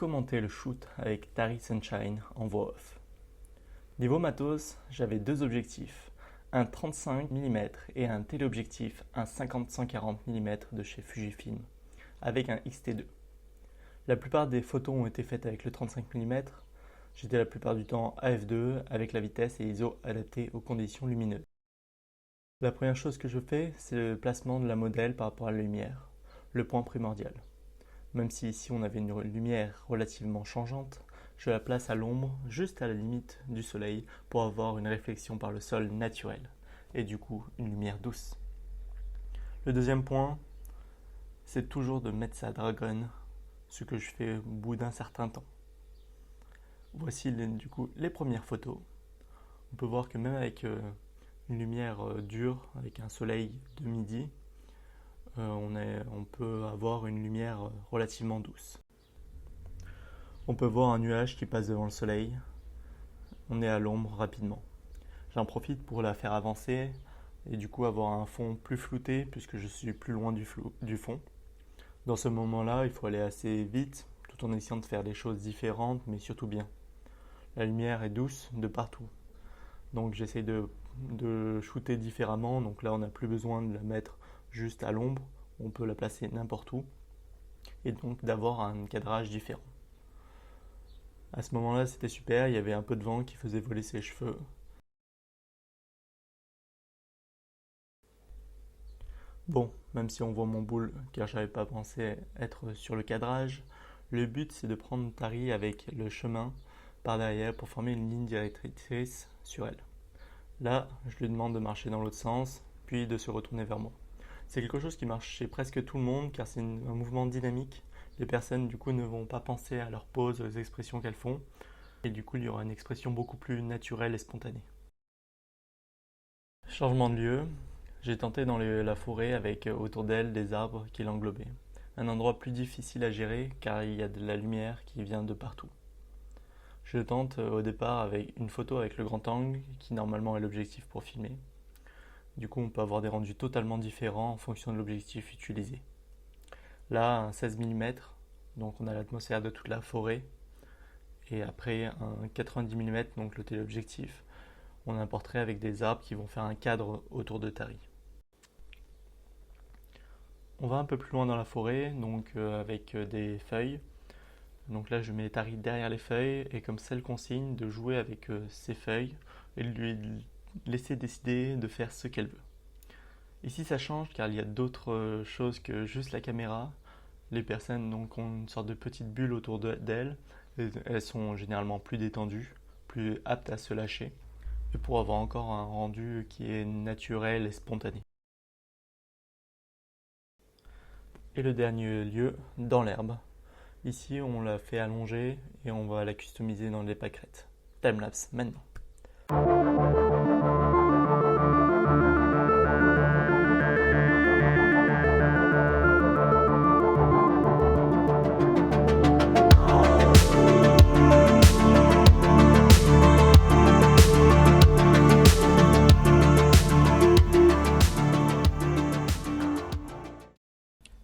commenter le shoot avec Tari Sunshine en voix off. Niveau matos, j'avais deux objectifs, un 35 mm et un téléobjectif, un 50-140 mm de chez Fujifilm, avec un X-T2. La plupart des photos ont été faites avec le 35 mm, j'étais la plupart du temps AF2 avec la vitesse et ISO adaptés aux conditions lumineuses. La première chose que je fais, c'est le placement de la modèle par rapport à la lumière, le point primordial. Même si ici on avait une lumière relativement changeante, je la place à l'ombre, juste à la limite du soleil, pour avoir une réflexion par le sol naturel, et du coup une lumière douce. Le deuxième point, c'est toujours de mettre sa dragonne, ce que je fais au bout d'un certain temps. Voici du coup les premières photos. On peut voir que même avec une lumière dure, avec un soleil de midi, on peut avoir une lumière relativement douce. On peut voir un nuage qui passe devant le soleil. On est à l'ombre rapidement. J'en profite pour la faire avancer et du coup avoir un fond plus flouté puisque je suis plus loin du fond. Dans ce moment-là, il faut aller assez vite tout en essayant de faire des choses différentes mais surtout bien. La lumière est douce de partout. Donc j'essaie de shooter différemment. Donc là, on n'a plus besoin de la mettre juste à l'ombre. On peut la placer n'importe où et donc d'avoir un cadrage différent. À ce moment-là, c'était super, il y avait un peu de vent qui faisait voler ses cheveux. Bon, même si on voit mon boule, car j'avais pas pensé être sur le cadrage, le but c'est de prendre Tari avec le chemin par derrière pour former une ligne directrice sur elle. Là, je lui demande de marcher dans l'autre sens, puis de se retourner vers moi. C'est quelque chose qui marche chez presque tout le monde, car c'est un mouvement dynamique. Les personnes du coup ne vont pas penser à leur pose, aux expressions qu'elles font, et du coup il y aura une expression beaucoup plus naturelle et spontanée. Changement de lieu, j'ai tenté dans la forêt avec autour d'elle des arbres qui l'englobaient. Un endroit plus difficile à gérer car il y a de la lumière qui vient de partout. Je tente au départ avec une photo avec le grand angle qui normalement est l'objectif pour filmer. Du coup on peut avoir des rendus totalement différents en fonction de l'objectif utilisé. Là, un 16 mm, donc on a l'atmosphère de toute la forêt. Et après, un 90 mm, donc le téléobjectif, on a un portrait avec des arbres qui vont faire un cadre autour de Tari. On va un peu plus loin dans la forêt, donc avec des feuilles. Donc là, je mets Tari derrière les feuilles, et comme c'est le consigne, de jouer avec ces feuilles et de lui laisser décider de faire ce qu'elle veut. Ici, ça change car il y a d'autres choses que juste la caméra. Les personnes donc, ont une sorte de petite bulle autour d'elles. Elles sont généralement plus détendues, plus aptes à se lâcher, et pour avoir encore un rendu qui est naturel et spontané. Et le dernier lieu, dans l'herbe. Ici, on l'a fait allonger et on va la customiser dans les pâquerettes. Timelapse maintenant.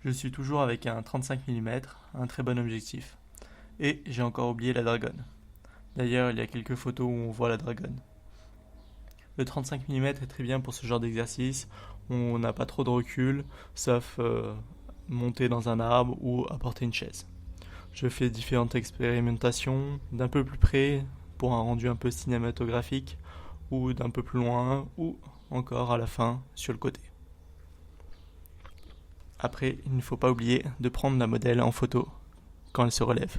Je suis toujours avec un 35 mm, un très bon objectif. Et j'ai encore oublié la dragonne. D'ailleurs, il y a quelques photos où on voit la dragonne. Le 35 mm est très bien pour ce genre d'exercice. On n'a pas trop de recul, sauf monter dans un arbre ou apporter une chaise. Je fais différentes expérimentations d'un peu plus près pour un rendu un peu cinématographique, ou d'un peu plus loin, ou encore à la fin sur le côté. Après, il ne faut pas oublier de prendre la modèle en photo quand elle se relève.